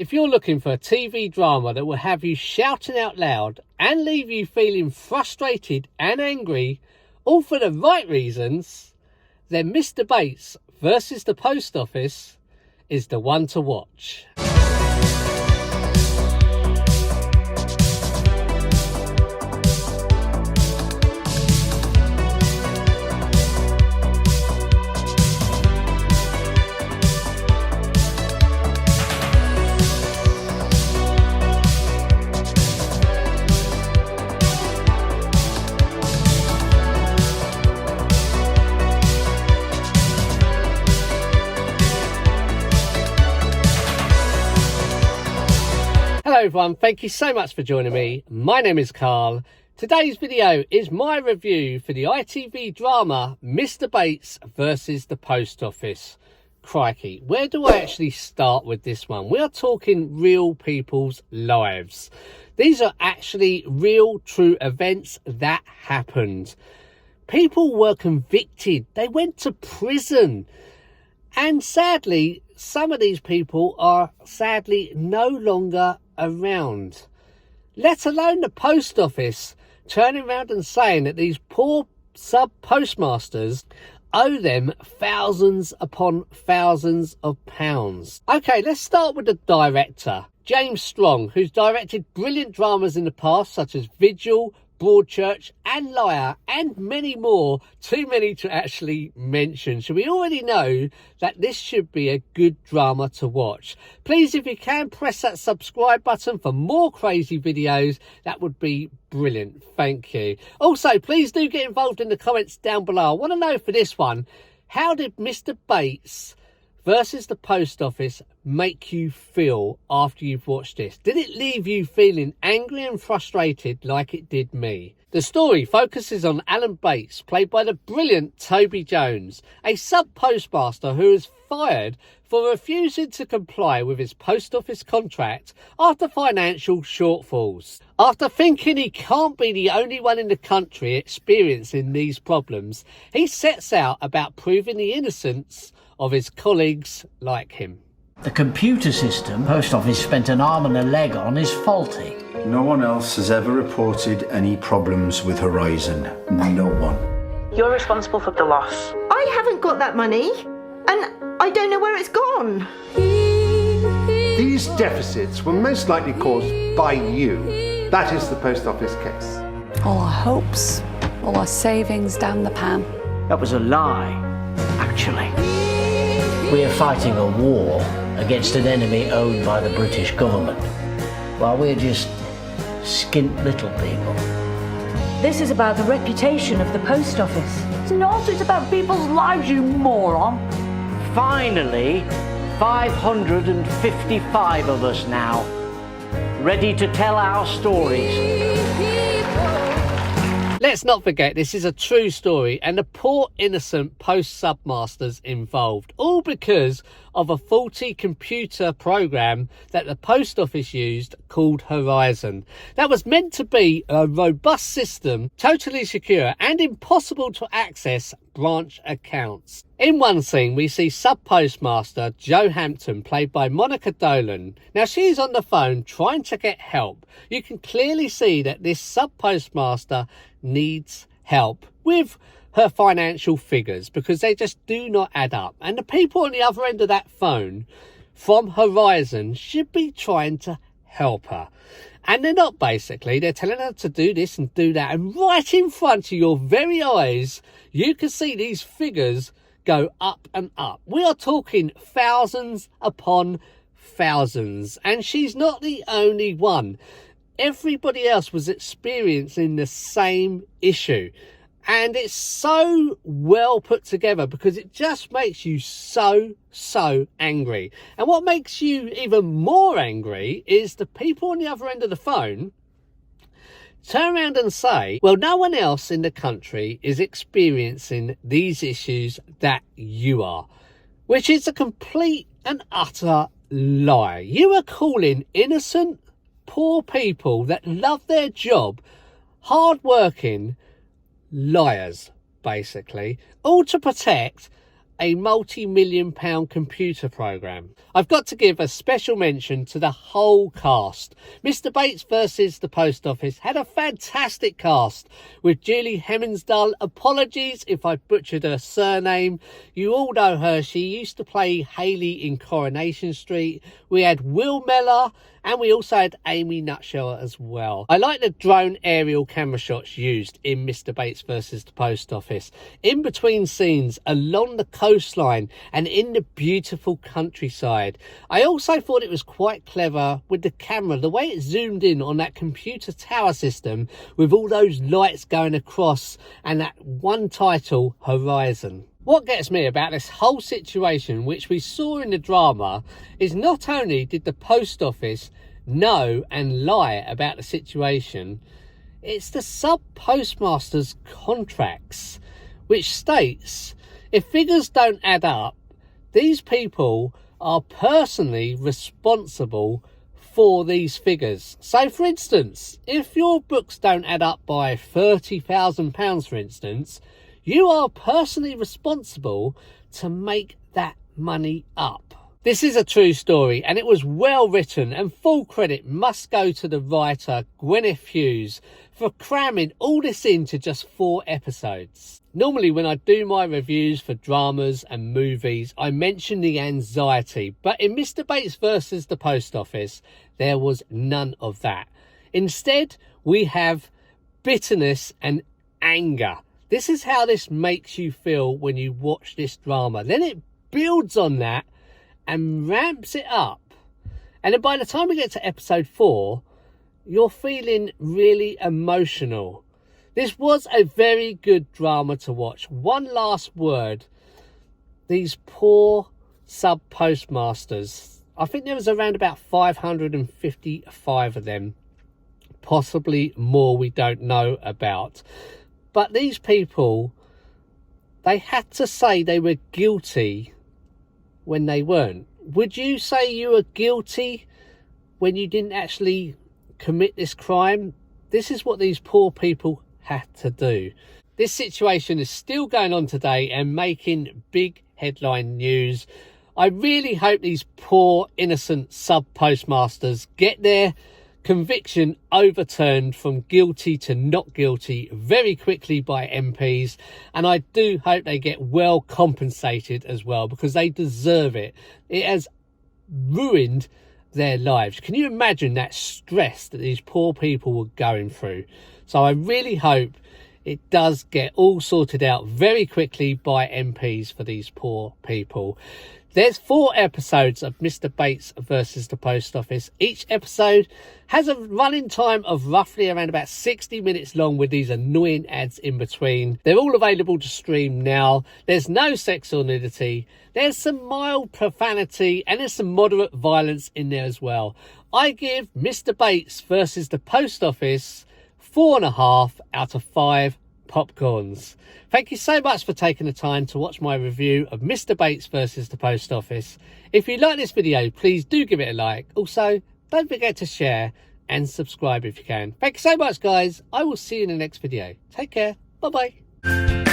If you're looking for a TV drama that will have you shouting out loud and leave you feeling frustrated and angry, all for the right reasons, then Mr. Bates versus the Post Office is the one to watch. Hello everyone, thank you so much for joining me. My name is Carl. Today's video is my review for the ITV drama Mr. Bates versus the Post Office. Crikey, where do I actually start with this one? We are talking real people's lives. These are actually real, true events that happened. People were convicted, they went to prison. And sadly, some of these people are sadly no longer around. Let alone the post office turning around and saying that these poor sub-postmasters owe them thousands upon thousands of pounds. Okay, let's start with the director, James Strong, who's directed brilliant dramas in the past such as Vigil, Broadchurch and Liar and many more, too many to actually mention. So we already know that this should be a good drama to watch. Please, if you can, press that subscribe button for more crazy videos. That would be brilliant. Thank you. Also, please do get involved in the comments down below. I want to know for this one, how did Mr. Bates versus the Post Office make you feel after you've watched this? Did it leave you feeling angry and frustrated like it did me? The story focuses on Alan Bates, played by the brilliant Toby Jones, a sub-postmaster who is fired for refusing to comply with his post office contract after financial shortfalls. After thinking he can't be the only one in the country experiencing these problems, he sets out about proving the innocence of his colleagues like him. The computer system Post Office spent an arm and a leg on is faulty. No one else has ever reported any problems with Horizon. No one. You're responsible for the loss. I haven't got that money, and I don't know where it's gone. These deficits were most likely caused by you. That is the Post Office case. All our hopes, all our savings down the pan. That was a lie, actually. We are fighting a war against an enemy owned by the British government, while we're just skint little people. This is about the reputation of the post office. It's not, it's about people's lives, you moron. Finally, 555 of us now, ready to tell our stories. Let's not forget, this is a true story and the poor innocent post-submasters involved, all because of a faulty computer program that the post office used called Horizon. That was meant to be a robust system, totally secure and impossible to access branch accounts. In one scene, we see sub-postmaster Jo Hampton, played by Monica Dolan. Now, she's on the phone trying to get help. You can clearly see that this sub-postmaster needs help with her financial figures because they just do not add up. And the people on the other end of that phone from Horizon should be trying to help her. And they're not, basically. They're telling her to do this and do that. And right in front of your very eyes, you can see these figures go up and up. We are talking thousands upon thousands. And she's not the only one. Everybody else was experiencing the same issue. And it's so well put together because it just makes you so angry. And what makes you even more angry is the people on the other end of the phone turn around and say, well, no one else in the country is experiencing these issues that you are, which is a complete and utter lie. You are calling innocent, poor people that love their job, hard-working liars, basically, all to protect a multi-million-pound computer program. I've got to give a special mention to the whole cast. Mr. Bates versus the Post Office had a fantastic cast with Julie Hemensdahl. Apologies if I butchered her surname. You all know her. She used to play Hayley in Coronation Street. We had Will Mellor, and we also had Amy Nutshell as well. I like the drone aerial camera shots used in Mr. Bates versus the Post Office. In between scenes, along the coastline and in the beautiful countryside. I also thought it was quite clever with the camera, the way it zoomed in on that computer tower system with all those lights going across and that one title, Horizon. What gets me about this whole situation, which we saw in the drama, is not only did the Post Office know and lie about the situation, it's the sub-postmasters' contracts, which states if figures don't add up, these people are personally responsible for these figures. So, for instance, if your books don't add up by £30,000, for instance, you are personally responsible to make that money up. This is a true story, and it was well written, and full credit must go to the writer Gwyneth Hughes for cramming all this into just 4 episodes. Normally when I do my reviews for dramas and movies, I mention the anxiety, but in Mr. Bates versus the Post Office, there was none of that. Instead, we have bitterness and anger. This is how this makes you feel when you watch this drama. Then it builds on that and ramps it up. And then by the time we get to episode 4, you're feeling really emotional. This was a very good drama to watch. One last word. These poor sub-postmasters. I think there was around about 555 of them. Possibly more we don't know about. But these people, they had to say they were guilty when they weren't. Would you say you were guilty when you didn't actually commit this crime? This is what these poor people had to do. This situation is still going on today and making big headline news. I really hope these poor innocent sub-postmasters get their conviction overturned from guilty to not guilty very quickly by MPs, and I do hope they get well compensated as well, because they deserve it. It has ruined their lives. Can you imagine that stress that these poor people were going through? So I really hope it does get all sorted out very quickly by MPs for these poor people. There's 4 episodes of Mr. Bates versus the Post Office. Each episode has a running time of roughly around about 60 minutes long, with these annoying ads in between. They're all available to stream now. There's no sex or nudity. There's some mild profanity, and there's some moderate violence in there as well. I give Mr. Bates versus the Post Office 4.5 out of 5 popcorns. Thank you so much for taking the time to watch my review of Mr. Bates versus the Post Office. If you like this video, please do give it a like. Also, don't forget to share and subscribe if you can. Thank you so much, guys. I will see you in the next video. Take care. Bye-bye.